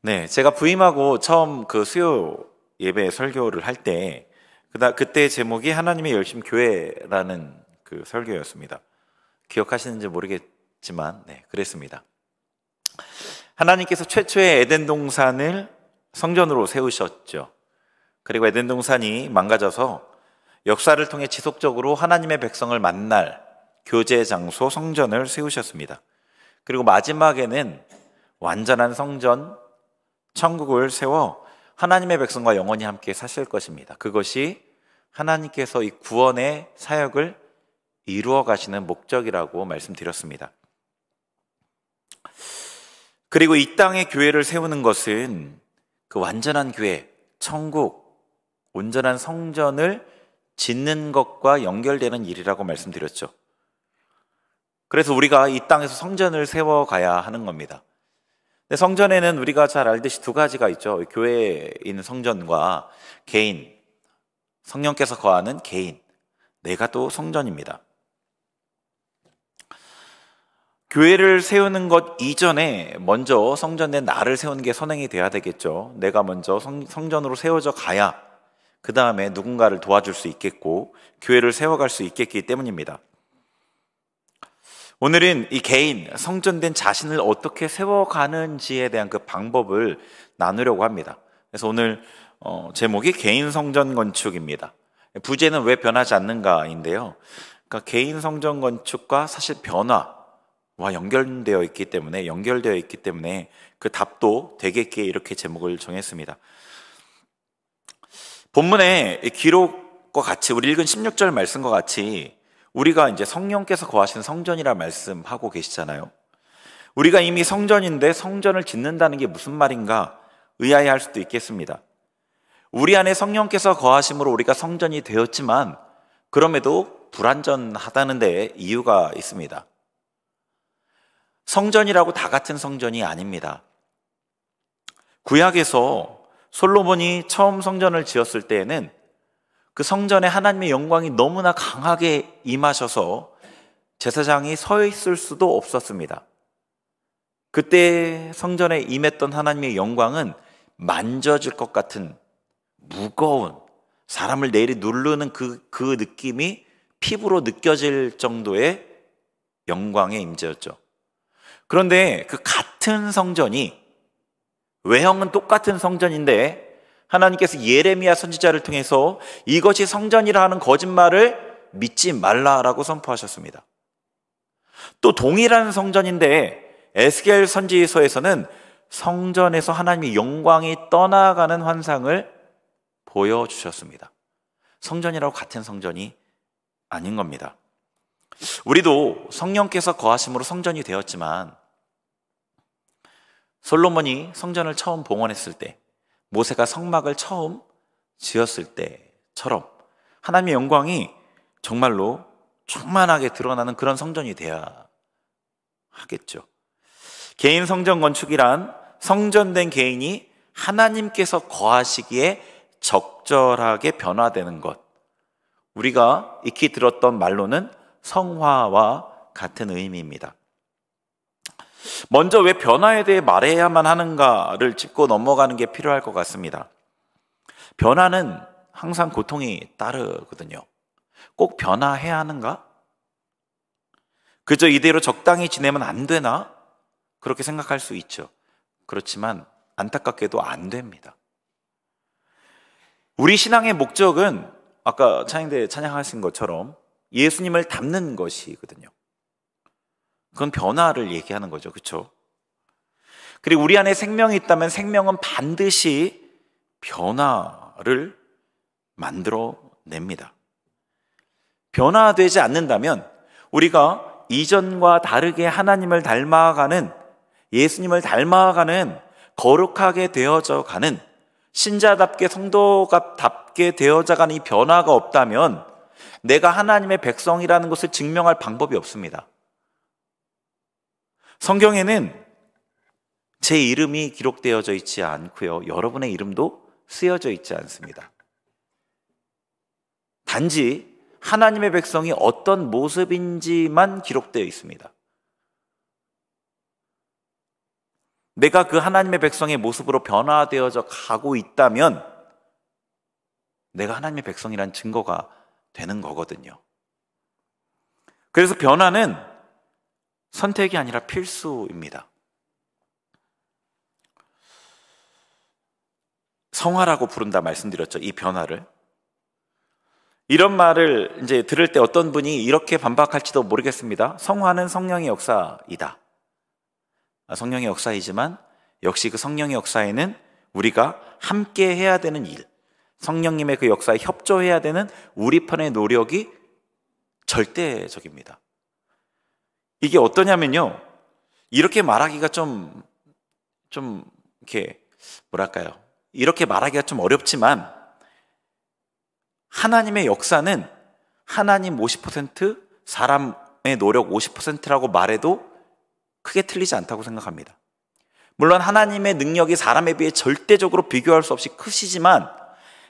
네, 제가 부임하고 처음 그 수요 예배 설교를 할 때, 그때 제목이 하나님의 열심 교회라는 그 설교였습니다. 기억하시는지 모르겠지만, 네, 그랬습니다. 하나님께서 최초의 에덴 동산을 성전으로 세우셨죠. 그리고 에덴 동산이 망가져서 역사를 통해 지속적으로 하나님의 백성을 만날 교제 장소 성전을 세우셨습니다. 그리고 마지막에는 완전한 성전, 천국을 세워 하나님의 백성과 영원히 함께 사실 것입니다. 그것이 하나님께서 이 구원의 사역을 이루어 가시는 목적이라고 말씀드렸습니다. 그리고 이 땅에 교회를 세우는 것은 그 완전한 교회, 천국, 온전한 성전을 짓는 것과 연결되는 일이라고 말씀드렸죠. 그래서 우리가 이 땅에서 성전을 세워가야 하는 겁니다. 근데 성전에는 우리가 잘 알듯이 두 가지가 있죠. 교회에 있는 성전과 개인, 성령께서 거하는 개인, 내가 또 성전입니다. 교회를 세우는 것 이전에 먼저 성전 내 나를 세우는 게 선행이 돼야 되겠죠. 내가 먼저 성전으로 세워져 가야 그 다음에 누군가를 도와줄 수 있겠고 교회를 세워갈 수 있겠기 때문입니다. 오늘은 이 개인, 성전된 자신을 어떻게 세워가는지에 대한 그 방법을 나누려고 합니다. 그래서 오늘 제목이 개인 성전 건축입니다. 부제는 왜 변하지 않는가인데요. 그러니까 개인 성전 건축과 사실 변화와 연결되어 있기 때문에 그 답도 되겠기에 이렇게 제목을 정했습니다. 본문의 기록과 같이 우리 읽은 16절 말씀과 같이 우리가 이제 성령께서 거하시는 성전이라 말씀하고 계시잖아요. 우리가 이미 성전인데 성전을 짓는다는 게 무슨 말인가 의아해할 수도 있겠습니다. 우리 안에 성령께서 거하심으로 우리가 성전이 되었지만 그럼에도 불완전하다는 데 이유가 있습니다. 성전이라고 다 같은 성전이 아닙니다. 구약에서 솔로몬이 처음 성전을 지었을 때에는 그 성전에 하나님의 영광이 너무나 강하게 임하셔서 제사장이 서 있을 수도 없었습니다. 그때 성전에 임했던 하나님의 영광은 만져질 것 같은 무거운 사람을 내리 누르는 그 느낌이 피부로 느껴질 정도의 영광의 임재였죠. 그런데 그 같은 성전이 외형은 똑같은 성전인데 하나님께서 예레미야 선지자를 통해서 이것이 성전이라 하는 거짓말을 믿지 말라라고 선포하셨습니다. 또 동일한 성전인데 에스겔 선지서에서는 성전에서 하나님의 영광이 떠나가는 환상을 보여주셨습니다. 성전이라고 같은 성전이 아닌 겁니다. 우리도 성령께서 거하심으로 성전이 되었지만 솔로몬이 성전을 처음 봉헌했을 때, 모세가 성막을 처음 지었을 때처럼 하나님의 영광이 정말로 충만하게 드러나는 그런 성전이 되어야 하겠죠. 개인 성전 건축이란 성전된 개인이 하나님께서 거하시기에 적절하게 변화되는 것, 우리가 익히 들었던 말로는 성화와 같은 의미입니다. 먼저 왜 변화에 대해 말해야만 하는가를 짚고 넘어가는 게 필요할 것 같습니다. 변화는 항상 고통이 따르거든요. 꼭 변화해야 하는가? 그저 이대로 적당히 지내면 안 되나? 그렇게 생각할 수 있죠. 그렇지만 안타깝게도 안 됩니다. 우리 신앙의 목적은 아까 찬양대 찬양하신 것처럼 예수님을 닮는 것이거든요. 그건 변화를 얘기하는 거죠. 그렇죠? 그리고 우리 안에 생명이 있다면 생명은 반드시 변화를 만들어냅니다. 변화되지 않는다면 우리가 이전과 다르게 하나님을 닮아가는, 예수님을 닮아가는 거룩하게 되어져 가는, 신자답게 성도답게 되어져 가는 이 변화가 없다면 내가 하나님의 백성이라는 것을 증명할 방법이 없습니다. 성경에는 제 이름이 기록되어져 있지 않고요, 여러분의 이름도 쓰여져 있지 않습니다. 단지 하나님의 백성이 어떤 모습인지만 기록되어 있습니다. 내가 그 하나님의 백성의 모습으로 변화되어져 가고 있다면 내가 하나님의 백성이란 증거가 되는 거거든요. 그래서 변화는 선택이 아니라 필수입니다. 성화라고 부른다 말씀드렸죠. 이 변화를. 이런 말을 이제 들을 때 어떤 분이 이렇게 반박할지도 모르겠습니다. 성화는 성령의 역사이다. 성령의 역사이지만 역시 그 성령의 역사에는 우리가 함께 해야 되는 일, 성령님의 그 역사에 협조해야 되는 우리 편의 노력이 절대적입니다. 이게 어떠냐면요, 이렇게 말하기가 좀 이렇게 뭐랄까요, 이렇게 말하기가 좀 어렵지만 하나님의 역사는 하나님 50%, 사람의 노력 50%라고 말해도 크게 틀리지 않다고 생각합니다. 물론 하나님의 능력이 사람에 비해 절대적으로 비교할 수 없이 크시지만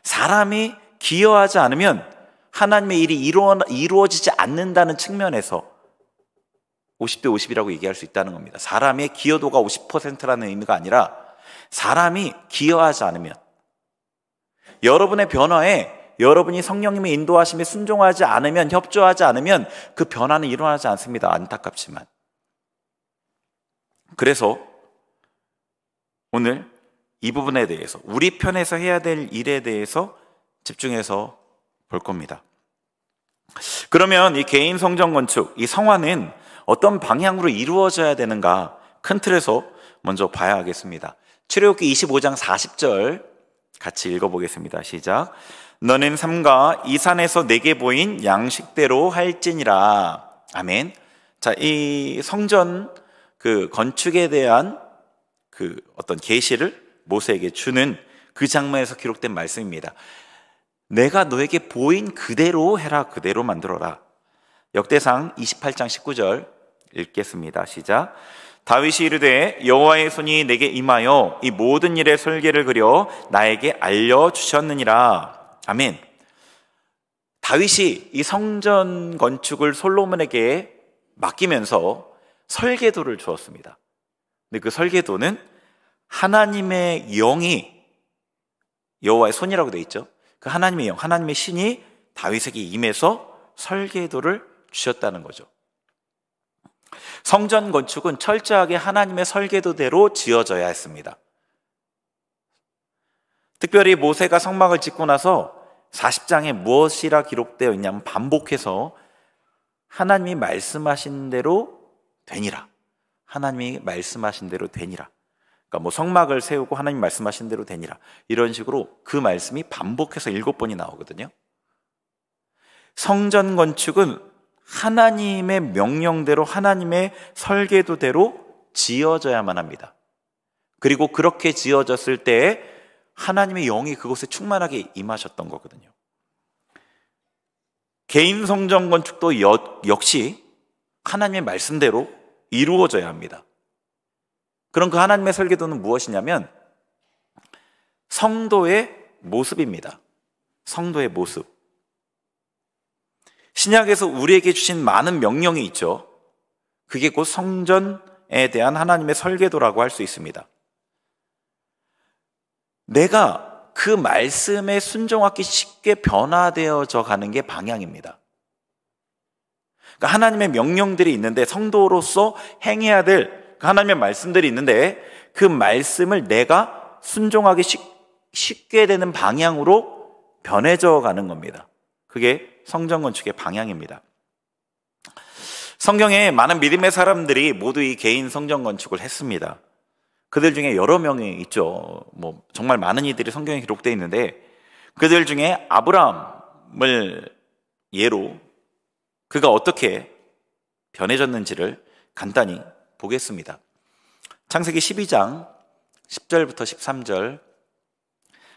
사람이 기여하지 않으면 하나님의 일이 이루어지지 않는다는 측면에서 50대 50이라고 얘기할 수 있다는 겁니다. 사람의 기여도가 50%라는 의미가 아니라 사람이 기여하지 않으면, 여러분의 변화에 여러분이 성령님의 인도하심에 순종하지 않으면, 협조하지 않으면 그 변화는 일어나지 않습니다. 안타깝지만. 그래서 오늘 이 부분에 대해서, 우리 편에서 해야 될 일에 대해서 집중해서 볼 겁니다. 그러면 이 개인 성전 건축, 이 성화는 어떤 방향으로 이루어져야 되는가, 큰 틀에서 먼저 봐야 하겠습니다. 출애굽기 25장 40절 같이 읽어보겠습니다. 시작. 너는 삼가 이 산에서 내게 보인 양식대로 할지니라. 아멘. 자, 이 성전 그 건축에 대한 그 어떤 계시를 모세에게 주는 그 장면에서 기록된 말씀입니다. 내가 너에게 보인 그대로 해라, 그대로 만들어라. 역대상 28장 19절 읽겠습니다. 시작. 다윗이 이르되 여호와의 손이 내게 임하여 이 모든 일의 설계를 그려 나에게 알려주셨느니라. 아멘. 다윗이 이 성전 건축을 솔로몬에게 맡기면서 설계도를 주었습니다. 근데 그 설계도는 하나님의 영이, 여호와의 손이라고 되어 있죠. 그 하나님의 영, 하나님의 신이 다윗에게 임해서 설계도를 주셨다는 거죠. 성전 건축은 철저하게 하나님의 설계도대로 지어져야 했습니다. 특별히 모세가 성막을 짓고 나서 40장에 무엇이라 기록되어 있냐면 반복해서 하나님이 말씀하신 대로 되니라, 하나님이 말씀하신 대로 되니라. 그러니까 뭐 성막을 세우고 하나님 말씀하신 대로 되니라, 이런 식으로 그 말씀이 반복해서 7번이 나오거든요. 성전 건축은 하나님의 명령대로, 하나님의 설계도대로 지어져야만 합니다. 그리고 그렇게 지어졌을 때 하나님의 영이 그곳에 충만하게 임하셨던 거거든요. 개인 성전 건축도 역시 하나님의 말씀대로 이루어져야 합니다. 그럼 그 하나님의 설계도는 무엇이냐면 성도의 모습입니다. 성도의 모습. 신약에서 우리에게 주신 많은 명령이 있죠. 그게 곧 성전에 대한 하나님의 설계도라고 할 수 있습니다. 내가 그 말씀에 순종하기 쉽게 변화되어져 가는 게 방향입니다. 그러니까 하나님의 명령들이 있는데, 성도로서 행해야 될 그 하나님의 말씀들이 있는데, 그 말씀을 내가 순종하기 쉽게 되는 방향으로 변해져 가는 겁니다. 그게 성전 건축의 방향입니다. 성경에 많은 믿음의 사람들이 모두 이 개인 성전 건축을 했습니다. 그들 중에 여러 명이 있죠. 뭐 정말 많은 이들이 성경에 기록되어 있는데, 그들 중에 아브라함을 예로 그가 어떻게 변해졌는지를 간단히 보겠습니다. 창세기 12장 10절부터 13절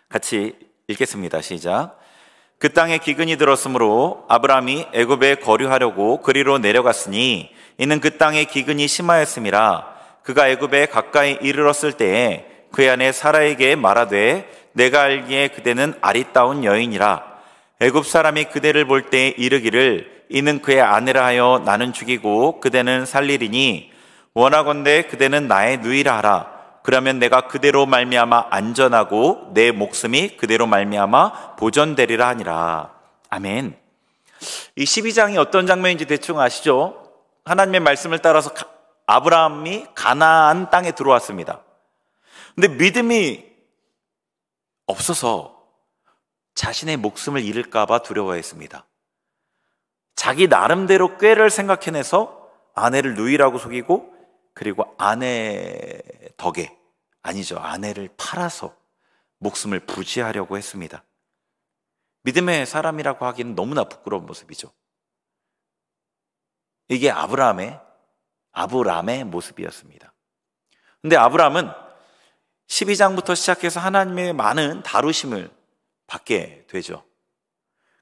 같이 읽겠습니다. 시작. 그 땅에 기근이 들었으므로 아브라함이 애굽에 거류하려고 그리로 내려갔으니 이는 그 땅에 기근이 심하였음이라. 그가 애굽에 가까이 이르렀을 때에 그의 아내 사라에게 말하되 내가 알기에 그대는 아리따운 여인이라. 애굽 사람이 그대를 볼 때 이르기를 이는 그의 아내라 하여 나는 죽이고 그대는 살리리니 원하건대 그대는 나의 누이라 하라. 그러면 내가 그대로 말미암아 안전하고 내 목숨이 그대로 말미암아 보존되리라 하니라. 아멘. 이 12장이 어떤 장면인지 대충 아시죠? 하나님의 말씀을 따라서 아브라함이 가나안 땅에 들어왔습니다. 근데 믿음이 없어서 자신의 목숨을 잃을까 봐 두려워했습니다. 자기 나름대로 꾀를 생각해내서 아내를 누이라고 속이고, 그리고 아내 덕에, 아니죠, 아내를 팔아서 목숨을 부지하려고 했습니다. 믿음의 사람이라고 하기는 너무나 부끄러운 모습이죠. 이게 아브라함의 모습이었습니다. 근데 아브라함은 12장부터 시작해서 하나님의 많은 다루심을 받게 되죠.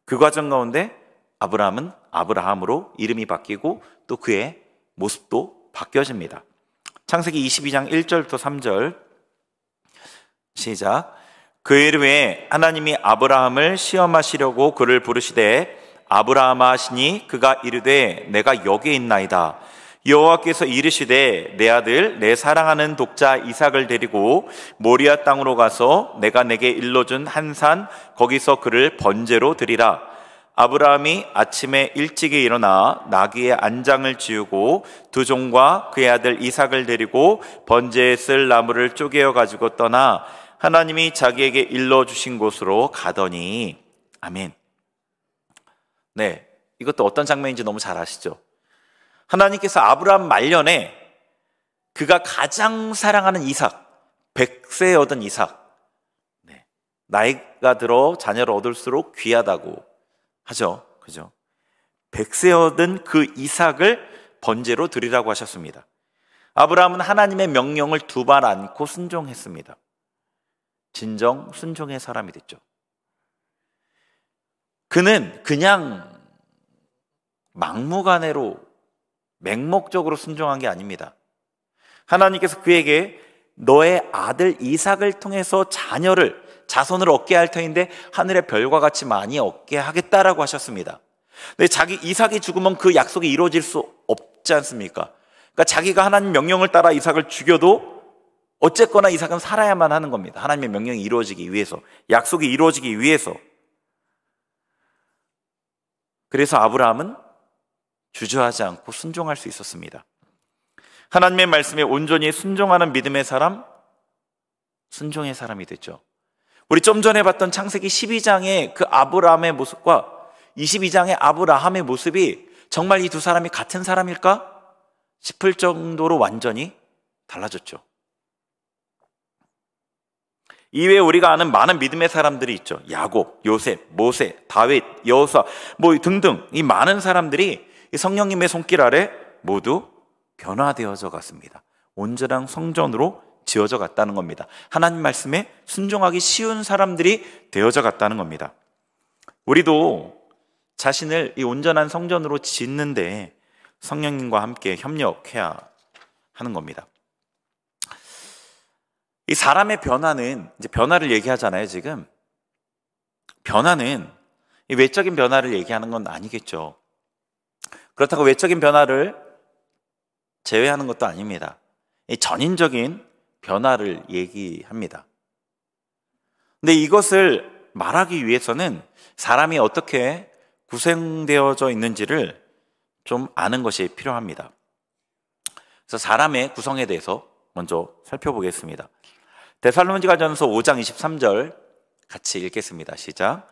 그 과정 가운데 아브라함은 아브라함으로 이름이 바뀌고 또 그의 모습도 바뀌어집니다. 창세기 22장 1절부터 3절 시작. 그 일 후에 하나님이 아브라함을 시험하시려고 그를 부르시되 아브라함아 하시니 그가 이르되 내가 여기에 있나이다. 여호와께서 이르시되 내 아들 내 사랑하는 독자 이삭을 데리고 모리아 땅으로 가서 내가 내게 일러준 한 산 거기서 그를 번제로 드리라. 아브라함이 아침에 일찍이 일어나 나귀의 안장을 지우고 두 종과 그의 아들 이삭을 데리고 번제에 쓸 나무를 쪼개어 가지고 떠나 하나님이 자기에게 일러주신 곳으로 가더니. 아멘. 네, 이것도 어떤 장면인지 너무 잘 아시죠? 하나님께서 아브라함 말년에 그가 가장 사랑하는 이삭, 100세에 얻은 이삭, 네, 나이가 들어 자녀를 얻을수록 귀하다고 하죠. 그죠? 100세 얻은 그 이삭을 번제로 드리라고 하셨습니다. 아브라함은 하나님의 명령을 두 발 안고 순종했습니다. 진정 순종의 사람이 됐죠. 그는 그냥 막무가내로 맹목적으로 순종한 게 아닙니다. 하나님께서 그에게 너의 아들 이삭을 통해서 자손을 얻게 할 터인데 하늘의 별과 같이 많이 얻게 하겠다라고 하셨습니다. 근데 자기 이삭이 죽으면 그 약속이 이루어질 수 없지 않습니까? 그러니까 자기가 하나님 명령을 따라 이삭을 죽여도 어쨌거나 이삭은 살아야만 하는 겁니다. 하나님의 명령이 이루어지기 위해서, 약속이 이루어지기 위해서. 그래서 아브라함은 주저하지 않고 순종할 수 있었습니다. 하나님의 말씀에 온전히 순종하는 믿음의 사람, 순종의 사람이 됐죠. 우리 좀 전에 봤던 창세기 12장의 그 아브라함의 모습과 22장의 아브라함의 모습이 정말 이 두 사람이 같은 사람일까 싶을 정도로 완전히 달라졌죠. 이외에 우리가 아는 많은 믿음의 사람들이 있죠. 야곱, 요셉, 모세, 다윗, 여호수아 등등 이 많은 사람들이 이 성령님의 손길 아래 모두 변화되어져 갔습니다. 온전한 성전으로 지어져 갔다는 겁니다. 하나님 말씀에 순종하기 쉬운 사람들이 되어져 갔다는 겁니다. 우리도 자신을 이 온전한 성전으로 짓는데 성령님과 함께 협력해야 하는 겁니다. 이 사람의 변화는, 이제 변화를 얘기하잖아요, 지금. 변화는 이 외적인 변화를 얘기하는 건 아니겠죠. 그렇다고 외적인 변화를 제외하는 것도 아닙니다. 이 전인적인 변화를 얘기합니다. 근데 이것을 말하기 위해서는 사람이 어떻게 구성되어져 있는지를 좀 아는 것이 필요합니다. 그래서 사람의 구성에 대해서 먼저 살펴보겠습니다. 데살로니가전서 5장 23절 같이 읽겠습니다. 시작.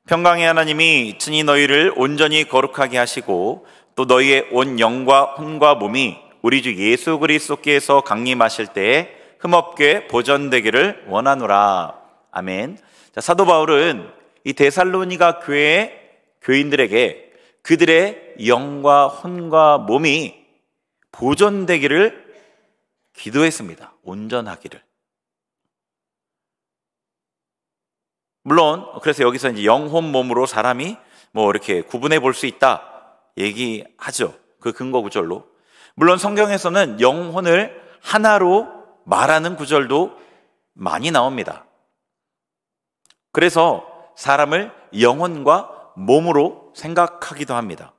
평강의 하나님이 친히 너희를 온전히 거룩하게 하시고 또 너희의 온 영과 혼과 몸이 우리 주 예수 그리스도께서 강림하실 때에 흠없게 보존되기를 원하노라. 아멘. 자, 사도 바울은 이 데살로니가 교회의 교인들에게 그들의 영과 혼과 몸이 보존되기를 기도했습니다. 온전하기를. 물론 그래서 여기서 이제 영혼 몸으로 사람이 이렇게 구분해 볼 수 있다 얘기하죠. 그 근거 구절로. 물론 성경에서는 영혼을 하나로 말하는 구절도 많이 나옵니다. 그래서 사람을 영혼과 몸으로 생각하기도 합니다.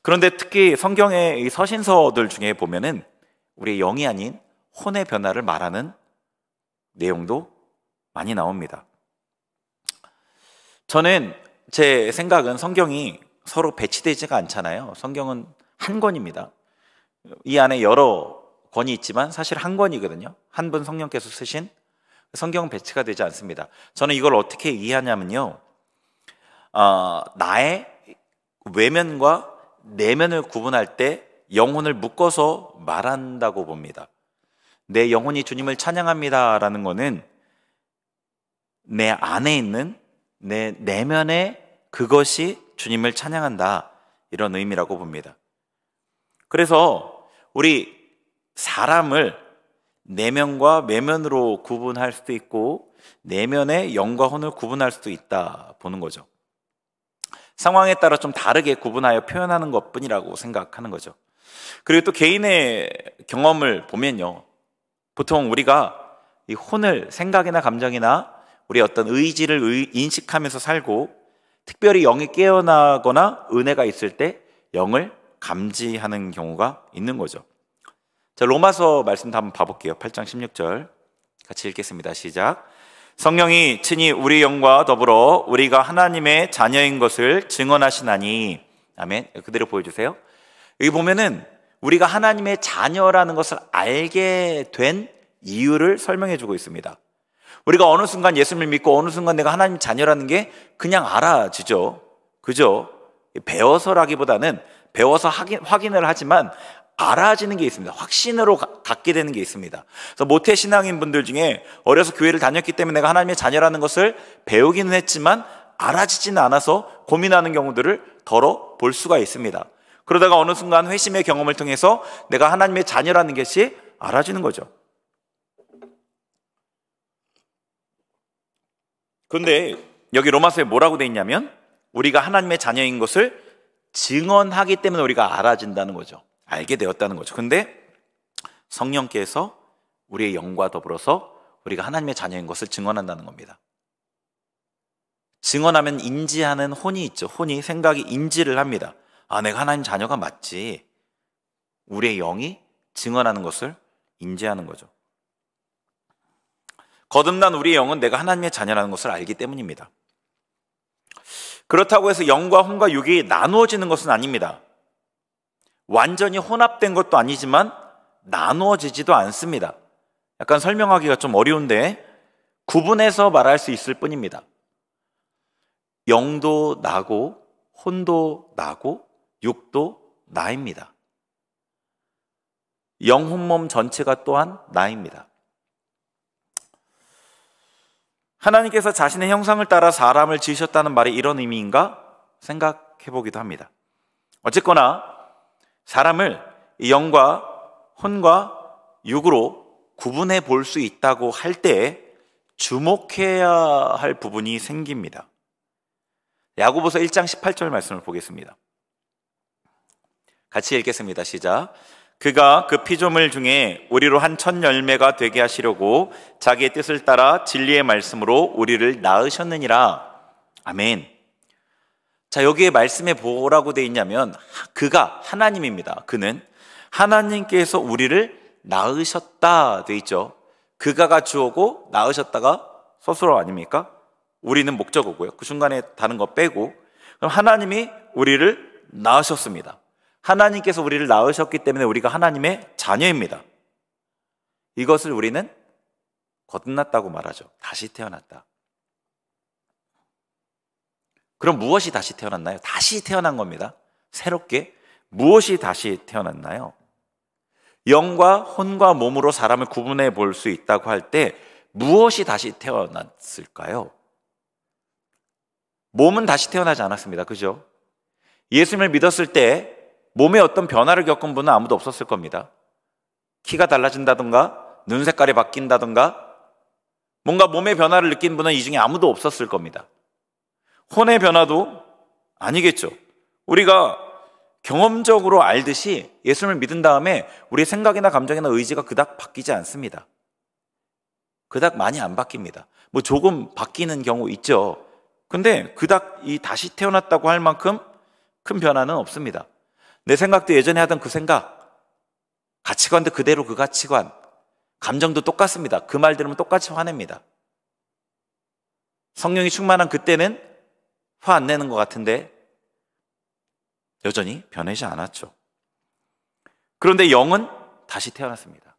그런데 특히 성경의 이 서신서들 중에 보면은 우리의 영이 아닌 혼의 변화를 말하는 내용도 많이 나옵니다. 저는 제 생각은 성경이 서로 배치되지가 않잖아요. 성경은 한 권입니다. 이 안에 여러 권이 있지만 사실 한 권이거든요. 한 분 성령께서 쓰신 성경은 배치가 되지 않습니다. 저는 이걸 어떻게 이해하냐면요, 나의 외면과 내면을 구분할 때 영혼을 묶어서 말한다고 봅니다. 내 영혼이 주님을 찬양합니다 라는 거는 내 안에 있는 내 내면에 그것이 주님을 찬양한다, 이런 의미라고 봅니다. 그래서 우리 사람을 내면과 외면으로 구분할 수도 있고 내면의 영과 혼을 구분할 수도 있다 보는 거죠. 상황에 따라 좀 다르게 구분하여 표현하는 것뿐이라고 생각하는 거죠. 그리고 또 개인의 경험을 보면요, 보통 우리가 이 혼을 생각이나 감정이나 우리 어떤 의지를 인식하면서 살고, 특별히 영이 깨어나거나 은혜가 있을 때 영을 감지하는 경우가 있는 거죠. 자, 로마서 말씀도 한번 봐볼게요. 8장 16절 같이 읽겠습니다. 시작. 성령이 친히 우리 영과 더불어 우리가 하나님의 자녀인 것을 증언하시나니. 아멘. 그대로 보여주세요. 여기 보면은 우리가 하나님의 자녀라는 것을 알게 된 이유를 설명해 주고 있습니다. 우리가 어느 순간 예수님을 믿고 어느 순간 내가 하나님 자녀라는 게 그냥 알아지죠. 그죠? 배워서라기보다는 배워서 확인을 하지만 알아지는 게 있습니다. 확신으로 갖게 되는 게 있습니다. 그래서 모태 신앙인 분들 중에 어려서 교회를 다녔기 때문에 내가 하나님의 자녀라는 것을 배우기는 했지만 알아지지는 않아서 고민하는 경우들을 더러 볼 수가 있습니다. 그러다가 어느 순간 회심의 경험을 통해서 내가 하나님의 자녀라는 것이 알아지는 거죠. 그런데 여기 로마서에 뭐라고 돼 있냐면 우리가 하나님의 자녀인 것을 증언하기 때문에 우리가 알아진다는 거죠. 알게 되었다는 거죠. 근데 성령께서 우리의 영과 더불어서 우리가 하나님의 자녀인 것을 증언한다는 겁니다. 증언하면 인지하는 혼이 있죠. 혼이, 생각이 인지를 합니다. 아, 내가 하나님 자녀가 맞지. 우리의 영이 증언하는 것을 인지하는 거죠. 거듭난 우리의 영은 내가 하나님의 자녀라는 것을 알기 때문입니다. 그렇다고 해서 영과 혼과 육이 나누어지는 것은 아닙니다. 완전히 혼합된 것도 아니지만 나누어지지도 않습니다. 약간 설명하기가 좀 어려운데 구분해서 말할 수 있을 뿐입니다. 영도 나고 혼도 나고 육도 나입니다. 영, 혼, 몸 전체가 또한 나입니다. 하나님께서 자신의 형상을 따라 사람을 지으셨다는 말이 이런 의미인가 생각해 보기도 합니다. 어쨌거나 사람을 영과 혼과 육으로 구분해 볼 수 있다고 할 때 주목해야 할 부분이 생깁니다. 야고보서 1장 18절 말씀을 보겠습니다. 같이 읽겠습니다. 시작. 그가 그 피조물 중에 우리로 한 첫 열매가 되게 하시려고 자기의 뜻을 따라 진리의 말씀으로 우리를 낳으셨느니라. 아멘. 자, 여기에 말씀에 뭐라고 되어 있냐면 그가 하나님입니다. 그는 하나님께서 우리를 낳으셨다 되어 있죠. 그가가 주어고 낳으셨다가 서술어 아닙니까? 우리는 목적어고요. 그 중간에 다른 거 빼고, 그럼 하나님이 우리를 낳으셨습니다. 하나님께서 우리를 낳으셨기 때문에 우리가 하나님의 자녀입니다. 이것을 우리는 거듭났다고 말하죠. 다시 태어났다. 그럼 무엇이 다시 태어났나요? 다시 태어난 겁니다. 새롭게. 무엇이 다시 태어났나요? 영과 혼과 몸으로 사람을 구분해 볼 수 있다고 할 때 무엇이 다시 태어났을까요? 몸은 다시 태어나지 않았습니다. 그죠? 예수님을 믿었을 때 몸에 어떤 변화를 겪은 분은 아무도 없었을 겁니다. 키가 달라진다던가 눈 색깔이 바뀐다던가 뭔가 몸의 변화를 느낀 분은 이 중에 아무도 없었을 겁니다. 혼의 변화도 아니겠죠. 우리가 경험적으로 알듯이 예수님을 믿은 다음에 우리의 생각이나 감정이나 의지가 그닥 바뀌지 않습니다. 그닥 많이 안 바뀝니다. 뭐 조금 바뀌는 경우 있죠. 근데 그닥 이 다시 태어났다고 할 만큼 큰 변화는 없습니다. 내 생각도 예전에 하던 그 생각, 가치관도 그대로 그 가치관, 감정도 똑같습니다. 그 말 들으면 똑같이 화냅니다. 성령이 충만한 그때는 화 안 내는 것 같은데 여전히 변하지 않았죠. 그런데 영은 다시 태어났습니다.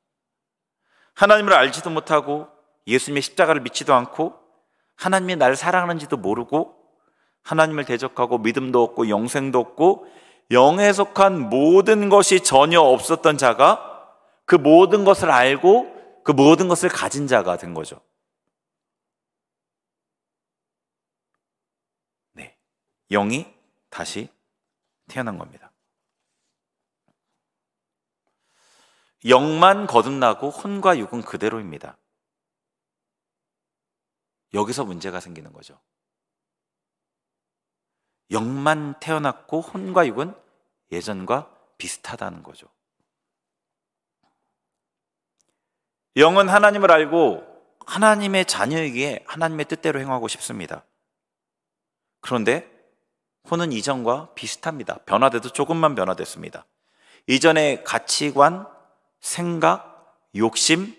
하나님을 알지도 못하고 예수님의 십자가를 믿지도 않고 하나님이 나를 사랑하는지도 모르고 하나님을 대적하고 믿음도 없고 영생도 없고 영에 속한 모든 것이 전혀 없었던 자가 그 모든 것을 알고 그 모든 것을 가진 자가 된 거죠. 네, 영이 다시 태어난 겁니다. 영만 거듭나고 혼과 육은 그대로입니다. 여기서 문제가 생기는 거죠. 영만 태어났고 혼과 육은 예전과 비슷하다는 거죠. 영은 하나님을 알고 하나님의 자녀이기에 하나님의 뜻대로 행하고 싶습니다. 그런데 혼은 이전과 비슷합니다. 변화돼도 조금만 변화됐습니다. 이전의 가치관, 생각, 욕심,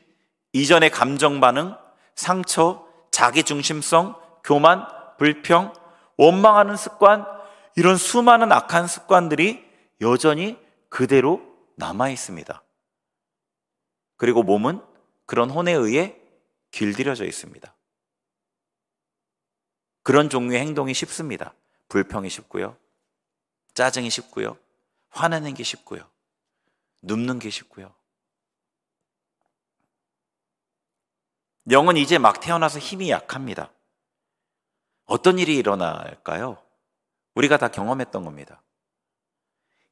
이전의 감정 반응, 상처, 자기중심성, 교만, 불평, 원망하는 습관, 이런 수많은 악한 습관들이 여전히 그대로 남아 있습니다. 그리고 몸은 그런 혼에 의해 길들여져 있습니다. 그런 종류의 행동이 쉽습니다. 불평이 쉽고요, 짜증이 쉽고요, 화내는 게 쉽고요, 눕는 게 쉽고요. 영은 이제 막 태어나서 힘이 약합니다. 어떤 일이 일어날까요? 우리가 다 경험했던 겁니다.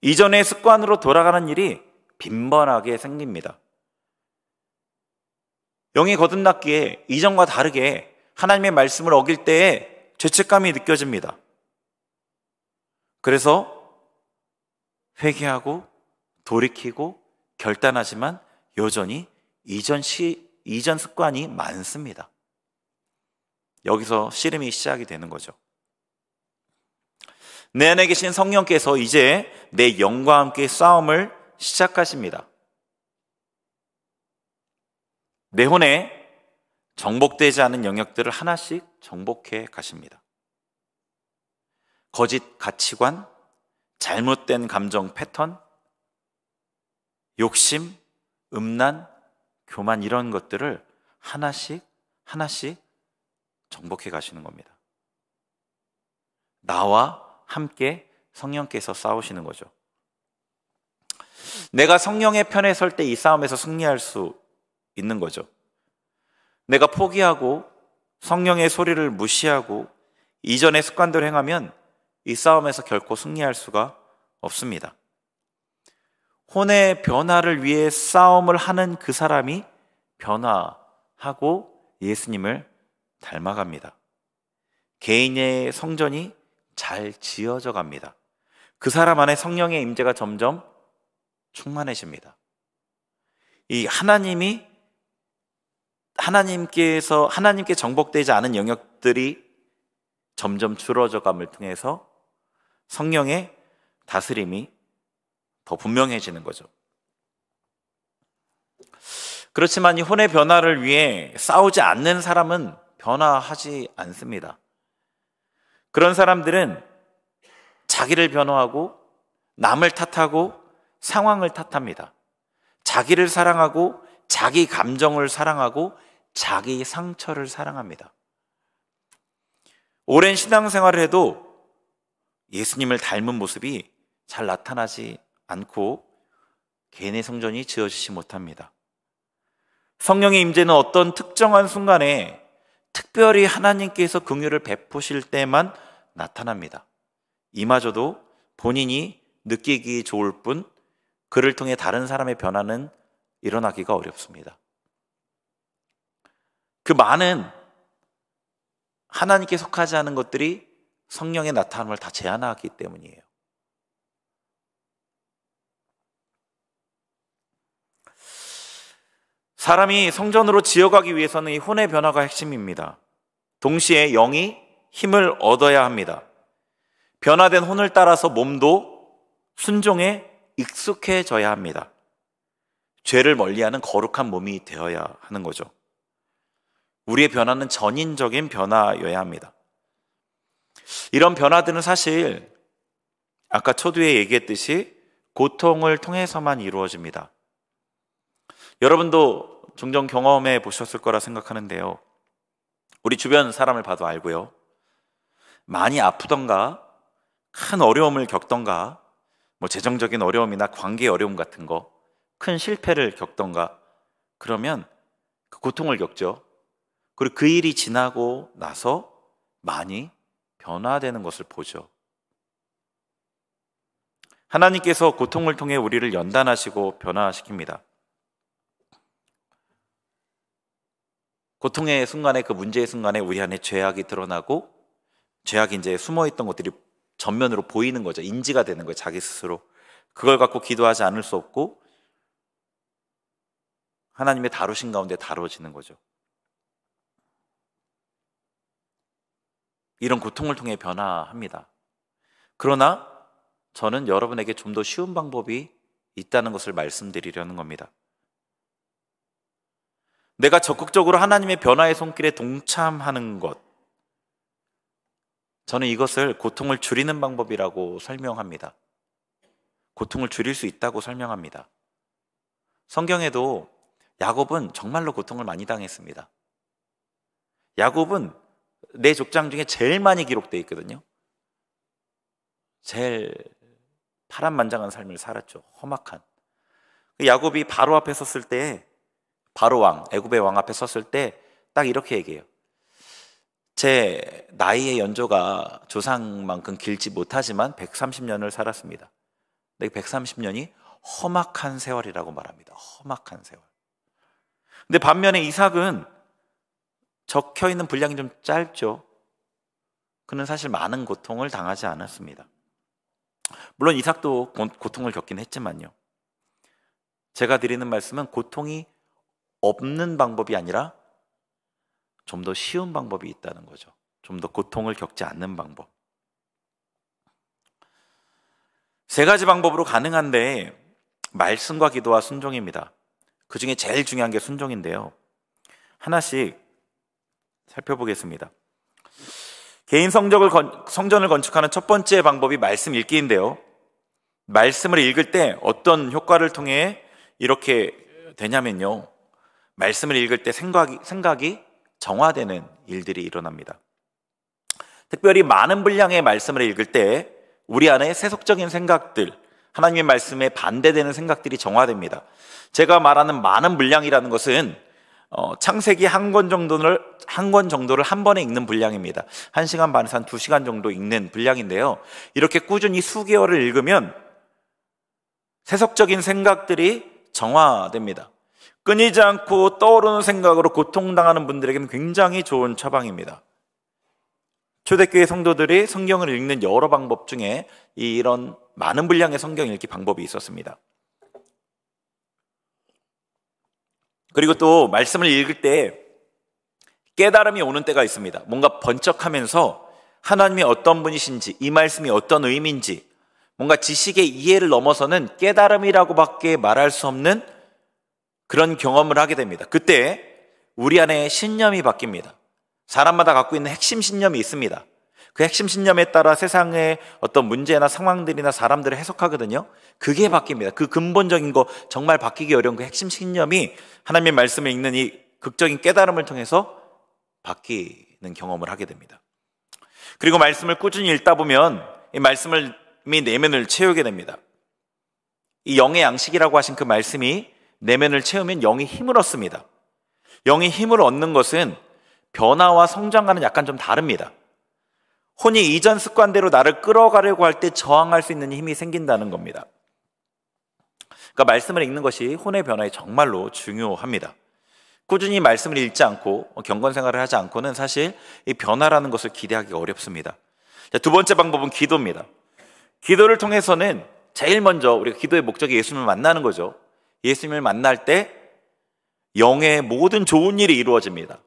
이전의 습관으로 돌아가는 일이 빈번하게 생깁니다. 영이 거듭났기에 이전과 다르게 하나님의 말씀을 어길 때에 죄책감이 느껴집니다. 그래서 회개하고 돌이키고 결단하지만 여전히 이전 습관이 많습니다. 여기서 씨름이 시작이 되는 거죠. 내 안에 계신 성령께서 이제 내 영과 함께 싸움을 시작하십니다. 내 혼에 정복되지 않은 영역들을 하나씩 정복해 가십니다. 거짓 가치관, 잘못된 감정 패턴, 욕심, 음란, 교만, 이런 것들을 하나씩 정복해 가시는 겁니다. 나와 함께 성령께서 싸우시는 거죠. 내가 성령의 편에 설 때 이 싸움에서 승리할 수 있는 거죠. 내가 포기하고 성령의 소리를 무시하고 이전의 습관대로 행하면 이 싸움에서 결코 승리할 수가 없습니다. 혼의 변화를 위해 싸움을 하는 그 사람이 변화하고 예수님을 닮아갑니다. 개인의 성전이 잘 지어져 갑니다. 그 사람 안에 성령의 임재가 점점 충만해집니다. 이 하나님께 정복되지 않은 영역들이 점점 줄어져 감을 통해서 성령의 다스림이 더 분명해지는 거죠. 그렇지만 이 혼의 변화를 위해 싸우지 않는 사람은 변화하지 않습니다. 그런 사람들은 자기를 변호하고 남을 탓하고 상황을 탓합니다. 자기를 사랑하고 자기 감정을 사랑하고 자기 상처를 사랑합니다. 오랜 신앙생활을 해도 예수님을 닮은 모습이 잘 나타나지 않고 개인의 성전이 지어지지 못합니다. 성령의 임재는 어떤 특정한 순간에 특별히 하나님께서 긍휼을 베푸실 때만 나타납니다. 이마저도 본인이 느끼기 좋을 뿐 그를 통해 다른 사람의 변화는 일어나기가 어렵습니다. 그 많은 하나님께 속하지 않은 것들이 성령의 나타남을 다 제한하기 때문이에요. 사람이 성전으로 지어가기 위해서는 이 혼의 변화가 핵심입니다. 동시에 영이 힘을 얻어야 합니다. 변화된 혼을 따라서 몸도 순종에 익숙해져야 합니다. 죄를 멀리하는 거룩한 몸이 되어야 하는 거죠. 우리의 변화는 전인적인 변화여야 합니다. 이런 변화들은 사실 아까 초두에 얘기했듯이 고통을 통해서만 이루어집니다. 여러분도 종종 경험해 보셨을 거라 생각하는데요. 우리 주변 사람을 봐도 알고요. 많이 아프던가 큰 어려움을 겪던가 재정적인 어려움이나 관계 어려움 같은 거, 큰 실패를 겪던가 그러면 그 고통을 겪죠. 그리고 그 일이 지나고 나서 많이 변화되는 것을 보죠. 하나님께서 고통을 통해 우리를 연단하시고 변화시킵니다. 고통의 순간에, 그 문제의 순간에 우리 안에 죄악이 드러나고 죄악이 이제 숨어있던 것들이 전면으로 보이는 거죠. 인지가 되는 거예요, 자기 스스로. 그걸 갖고 기도하지 않을 수 없고 하나님의 다루신 가운데 다뤄지는 거죠. 이런 고통을 통해 변화합니다. 그러나 저는 여러분에게 좀 더 쉬운 방법이 있다는 것을 말씀드리려는 겁니다. 내가 적극적으로 하나님의 변화의 손길에 동참하는 것, 저는 이것을 고통을 줄이는 방법이라고 설명합니다. 고통을 줄일 수 있다고 설명합니다. 성경에도 야곱은 정말로 고통을 많이 당했습니다. 야곱은 내 족장 중에 제일 많이 기록되어 있거든요. 제일 파란만장한 삶을 살았죠. 험악한. 야곱이 바로 앞에 섰을 때, 바로 왕, 애굽의 왕 앞에 섰을 때 딱 이렇게 얘기해요. 제 나이의 연조가 조상만큼 길지 못하지만 130년을 살았습니다. 130년이 험악한 세월이라고 말합니다. 험악한 세월. 근데 반면에 이삭은 적혀있는 분량이 좀 짧죠. 그는 사실 많은 고통을 당하지 않았습니다. 물론 이삭도 고통을 겪긴 했지만요. 제가 드리는 말씀은 고통이 없는 방법이 아니라 좀 더 쉬운 방법이 있다는 거죠. 좀 더 고통을 겪지 않는 방법. 세 가지 방법으로 가능한데 말씀과 기도와 순종입니다. 그 중에 제일 중요한 게 순종인데요. 하나씩 살펴보겠습니다. 개인 성전을 건축하는 첫 번째 방법이 말씀 읽기인데요. 말씀을 읽을 때 어떤 효과를 통해 이렇게 되냐면요. 말씀을 읽을 때 생각이 정화되는 일들이 일어납니다. 특별히 많은 분량의 말씀을 읽을 때 우리 안에 세속적인 생각들, 하나님의 말씀에 반대되는 생각들이 정화됩니다. 제가 말하는 많은 분량이라는 것은 창세기 한 권 정도를 한 번에 읽는 분량입니다. 1시간 반에서 한 2시간 정도 읽는 분량인데요. 이렇게 꾸준히 수개월을 읽으면 세속적인 생각들이 정화됩니다. 끊이지 않고 떠오르는 생각으로 고통당하는 분들에게는 굉장히 좋은 처방입니다. 초대교회 성도들이 성경을 읽는 여러 방법 중에 이런 많은 분량의 성경 읽기 방법이 있었습니다. 그리고 또 말씀을 읽을 때 깨달음이 오는 때가 있습니다. 뭔가 번쩍하면서 하나님이 어떤 분이신지, 이 말씀이 어떤 의미인지, 뭔가 지식의 이해를 넘어서는 깨달음이라고밖에 말할 수 없는 그런 경험을 하게 됩니다. 그때 우리 안에 신념이 바뀝니다. 사람마다 갖고 있는 핵심 신념이 있습니다. 그 핵심 신념에 따라 세상의 어떤 문제나 상황들이나 사람들을 해석하거든요. 그게 바뀝니다. 그 근본적인 거, 정말 바뀌기 어려운 그 핵심 신념이 하나님의 말씀을 읽는 이 극적인 깨달음을 통해서 바뀌는 경험을 하게 됩니다. 그리고 말씀을 꾸준히 읽다 보면 이 말씀이 내면을 채우게 됩니다. 이 영의 양식이라고 하신 그 말씀이 내면을 채우면 영이 힘을 얻습니다. 영이 힘을 얻는 것은 변화와 성장과는 약간 좀 다릅니다. 혼이 이전 습관대로 나를 끌어가려고 할 때 저항할 수 있는 힘이 생긴다는 겁니다. 그러니까 말씀을 읽는 것이 혼의 변화에 정말로 중요합니다. 꾸준히 말씀을 읽지 않고 경건 생활을 하지 않고는 사실 이 변화라는 것을 기대하기가 어렵습니다. 두 번째 방법은 기도입니다. 기도를 통해서는 제일 먼저 우리가 기도의 목적이 예수님을 만나는 거죠. 예수님을 만날 때 영의 모든 좋은 일이 이루어집니다.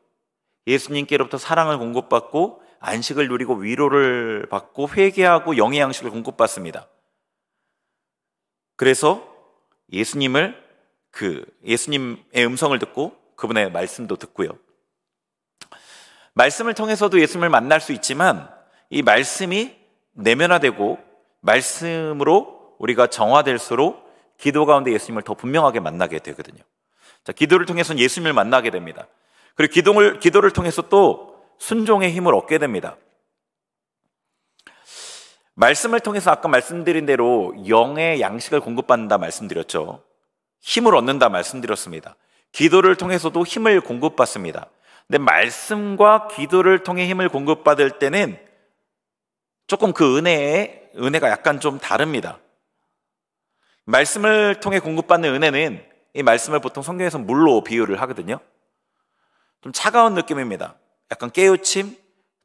예수님께로부터 사랑을 공급받고 안식을 누리고 위로를 받고 회개하고 영의 양식을 공급받습니다. 그래서 예수님을 그 예수님의 음성을 듣고 그분의 말씀도 듣고요. 말씀을 통해서도 예수님을 만날 수 있지만 이 말씀이 내면화되고 말씀으로 우리가 정화될수록 기도 가운데 예수님을 더 분명하게 만나게 되거든요. 자, 기도를 통해서는 예수님을 만나게 됩니다. 그리고 기도를 통해서 또 순종의 힘을 얻게 됩니다. 말씀을 통해서 아까 말씀드린 대로 영의 양식을 공급받는다 말씀드렸죠. 힘을 얻는다 말씀드렸습니다. 기도를 통해서도 힘을 공급받습니다. 근데 말씀과 기도를 통해 힘을 공급받을 때는 조금 그 은혜가 약간 좀 다릅니다. 말씀을 통해 공급받는 은혜는 이 말씀을 보통 성경에서 물로 비유를 하거든요. 좀 차가운 느낌입니다. 약간 깨우침,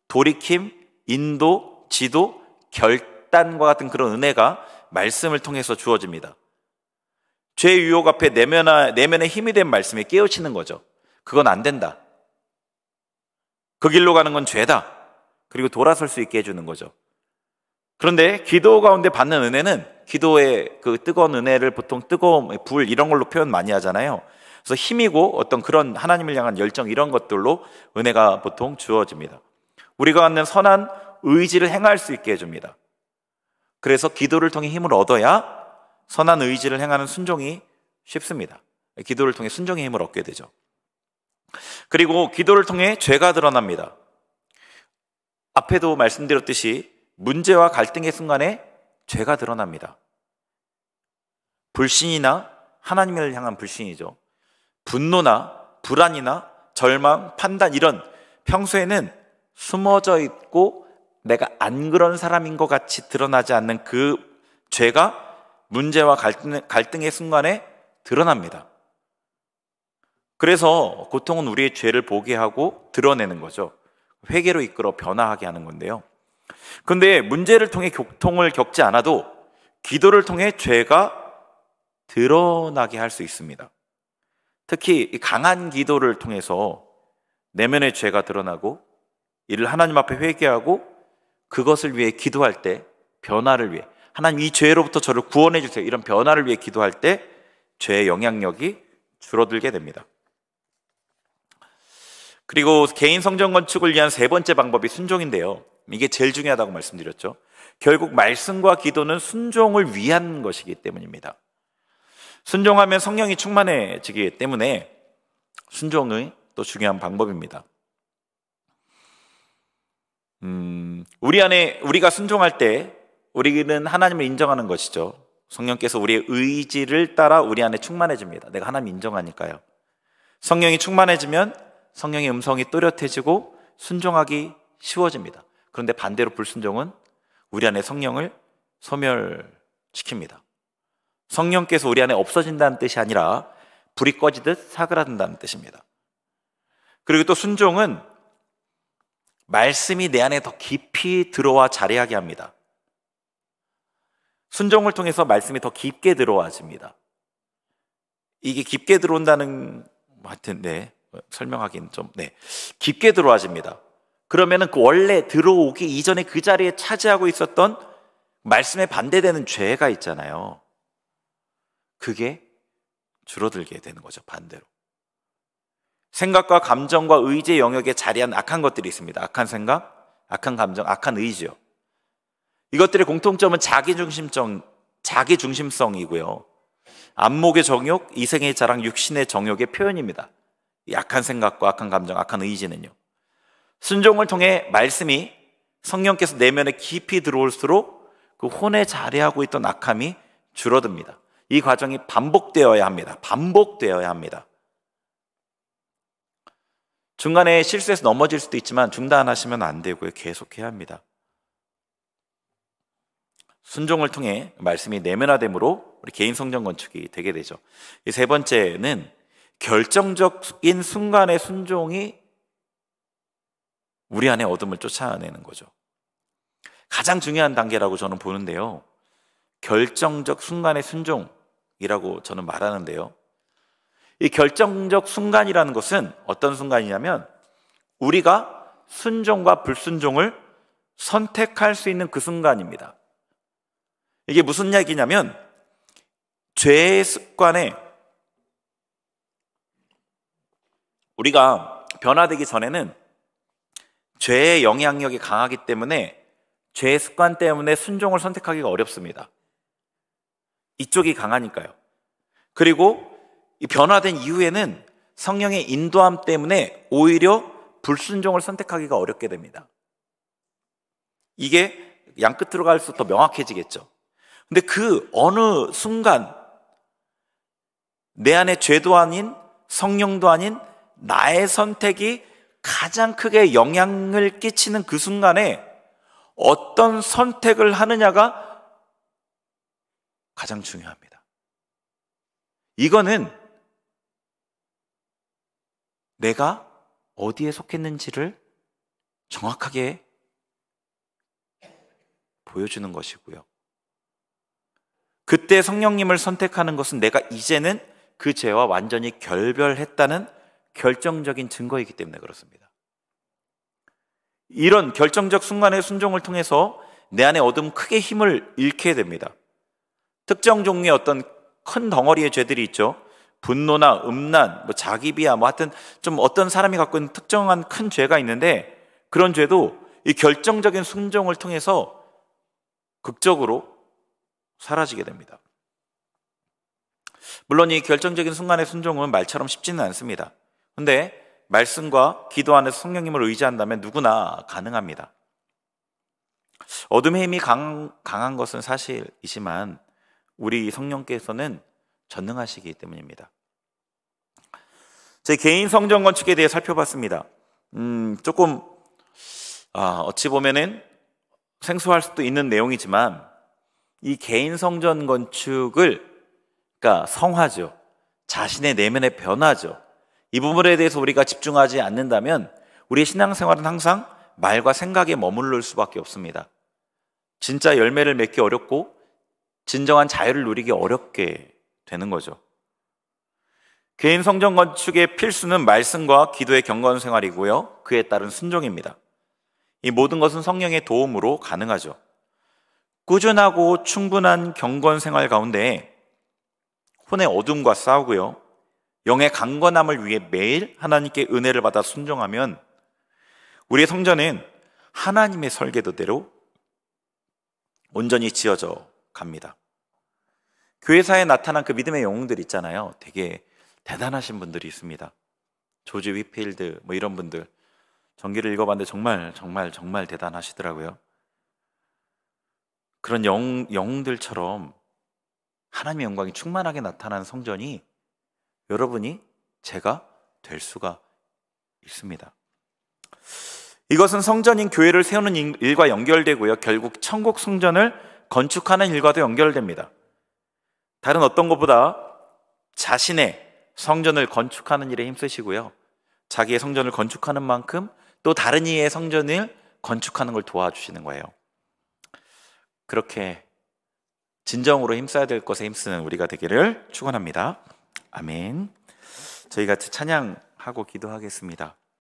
돌이킴, 인도, 지도, 결단과 같은 그런 은혜가 말씀을 통해서 주어집니다. 죄 유혹 앞에 내면에 힘이 된 말씀에 깨우치는 거죠. 그건 안 된다. 그 길로 가는 건 죄다. 그리고 돌아설 수 있게 해주는 거죠. 그런데 기도 가운데 받는 은혜는 기도의 그 뜨거운 은혜를 보통 뜨거움, 불 이런 걸로 표현 많이 하잖아요. 그래서 힘이고 어떤 그런 하나님을 향한 열정 이런 것들로 은혜가 보통 주어집니다. 우리가 갖는 선한 의지를 행할 수 있게 해줍니다. 그래서 기도를 통해 힘을 얻어야 선한 의지를 행하는 순종이 쉽습니다. 기도를 통해 순종의 힘을 얻게 되죠. 그리고 기도를 통해 죄가 드러납니다. 앞에도 말씀드렸듯이 문제와 갈등의 순간에 죄가 드러납니다. 불신이나 하나님을 향한 불신이죠. 분노나 불안이나 절망, 판단 이런 평소에는 숨어져 있고 내가 안 그런 사람인 것 같이 드러나지 않는 그 죄가 문제와 갈등의 순간에 드러납니다. 그래서 고통은 우리의 죄를 보게 하고 드러내는 거죠. 회개로 이끌어 변화하게 하는 건데요. 그런데 문제를 통해 고통을 겪지 않아도 기도를 통해 죄가 드러나게 할 수 있습니다. 특히 강한 기도를 통해서 내면의 죄가 드러나고 이를 하나님 앞에 회개하고 그것을 위해 기도할 때 변화를 위해 하나님 이 죄로부터 저를 구원해 주세요 이런 변화를 위해 기도할 때 죄의 영향력이 줄어들게 됩니다. 그리고 개인 성전 건축을 위한 세 번째 방법이 순종인데요. 이게 제일 중요하다고 말씀드렸죠. 결국 말씀과 기도는 순종을 위한 것이기 때문입니다. 순종하면 성령이 충만해지기 때문에 순종이 또 중요한 방법입니다. 우리가 순종할 때 우리는 하나님을 인정하는 것이죠. 성령께서 우리의 의지를 따라 우리 안에 충만해집니다. 내가 하나님 인정하니까요. 성령이 충만해지면 성령의 음성이 또렷해지고 순종하기 쉬워집니다. 그런데 반대로 불순종은 우리 안에 성령을 소멸시킵니다. 성령께서 우리 안에 없어진다는 뜻이 아니라 불이 꺼지듯 사그라든다는 뜻입니다. 그리고 또 순종은 말씀이 내 안에 더 깊이 들어와 자리하게 합니다. 순종을 통해서 말씀이 더 깊게 들어와집니다. 이게 깊게 들어온다는 하여튼 설명하기는 좀 깊게 들어와집니다. 그러면은 그 원래 들어오기 이전에 그 자리에 차지하고 있었던 말씀에 반대되는 죄가 있잖아요. 그게 줄어들게 되는 거죠. 반대로 생각과 감정과 의지의 영역에 자리한 악한 것들이 있습니다. 악한 생각, 악한 감정, 악한 의지요. 이것들의 공통점은 자기중심성이고요. 안목의 정욕, 이생의 자랑, 육신의 정욕의 표현입니다. 이 악한 생각과 악한 감정, 악한 의지는요. 순종을 통해 말씀이 성령께서 내면에 깊이 들어올수록 그 혼에 자리하고 있던 악함이 줄어듭니다. 이 과정이 반복되어야 합니다. 중간에 실수해서 넘어질 수도 있지만 중단하시면 안 되고요. 계속해야 합니다. 순종을 통해 말씀이 내면화됨으로 우리 개인 성전 건축이 되게 되죠. 이 세 번째는 결정적인 순간의 순종이 우리 안에 어둠을 쫓아내는 거죠. 가장 중요한 단계라고 저는 보는데요. 결정적 순간의 순종이라고 저는 말하는데요. 이 결정적 순간이라는 것은 어떤 순간이냐면 우리가 순종과 불순종을 선택할 수 있는 그 순간입니다. 이게 무슨 얘기냐면 죄의 습관에 우리가 변화되기 전에는 죄의 영향력이 강하기 때문에 죄의 습관 때문에 순종을 선택하기가 어렵습니다. 이쪽이 강하니까요. 그리고 이 변화된 이후에는 성령의 인도함 때문에 오히려 불순종을 선택하기가 어렵게 됩니다. 이게 양끝으로 갈수록 더 명확해지겠죠. 근데 그 어느 순간 내 안에 죄도 아닌 성령도 아닌 나의 선택이 가장 크게 영향을 끼치는 그 순간에 어떤 선택을 하느냐가 가장 중요합니다. 이거는 내가 어디에 속했는지를 정확하게 보여주는 것이고요. 그때 성령님을 선택하는 것은 내가 이제는 그 죄와 완전히 결별했다는 결정적인 증거이기 때문에 그렇습니다. 이런 결정적 순간의 순종을 통해서 내 안에 얻은 크게 힘을 잃게 됩니다. 특정 종류의 어떤 큰 덩어리의 죄들이 있죠. 분노나 음란, 자기 비하, 하여튼 좀 어떤 사람이 갖고 있는 특정한 큰 죄가 있는데 그런 죄도 이 결정적인 순종을 통해서 극적으로 사라지게 됩니다. 물론 이 결정적인 순간의 순종은 말처럼 쉽지는 않습니다. 근데 말씀과 기도 안에서 성령님을 의지한다면 누구나 가능합니다. 어둠의 힘이 강한 것은 사실이지만 우리 성령께서는 전능하시기 때문입니다. 제 개인 성전 건축에 대해 살펴봤습니다. 조금 어찌 보면은 생소할 수도 있는 내용이지만 이 개인 성전 건축을 그러니까 성화죠. 자신의 내면의 변화죠. 이 부분에 대해서 우리가 집중하지 않는다면 우리의 신앙생활은 항상 말과 생각에 머무를 수밖에 없습니다. 진짜 열매를 맺기 어렵고 진정한 자유를 누리기 어렵게 되는 거죠. 개인 성전 건축의 필수는 말씀과 기도의 경건 생활이고요. 그에 따른 순종입니다. 이 모든 것은 성령의 도움으로 가능하죠. 꾸준하고 충분한 경건 생활 가운데 혼의 어둠과 싸우고요. 영의 강건함을 위해 매일 하나님께 은혜를 받아 순종하면 우리의 성전은 하나님의 설계도대로 온전히 지어져 갑니다. 교회사에 나타난 그 믿음의 영웅들 있잖아요. 되게 대단하신 분들이 있습니다. 조지 위필드 이런 분들 전기를 읽어봤는데 정말 대단하시더라고요. 그런 영웅들처럼 하나님의 영광이 충만하게 나타나는 성전이 여러분이 제가 될 수가 있습니다. 이것은 성전인 교회를 세우는 일과 연결되고요. 결국 천국 성전을 건축하는 일과도 연결됩니다. 다른 어떤 것보다 자신의 성전을 건축하는 일에 힘쓰시고요. 자기의 성전을 건축하는 만큼 또 다른 이의 성전을 건축하는 걸 도와주시는 거예요. 그렇게 진정으로 힘써야 될 것에 힘쓰는 우리가 되기를 축원합니다. 아멘. 저희 같이 찬양하고 기도하겠습니다.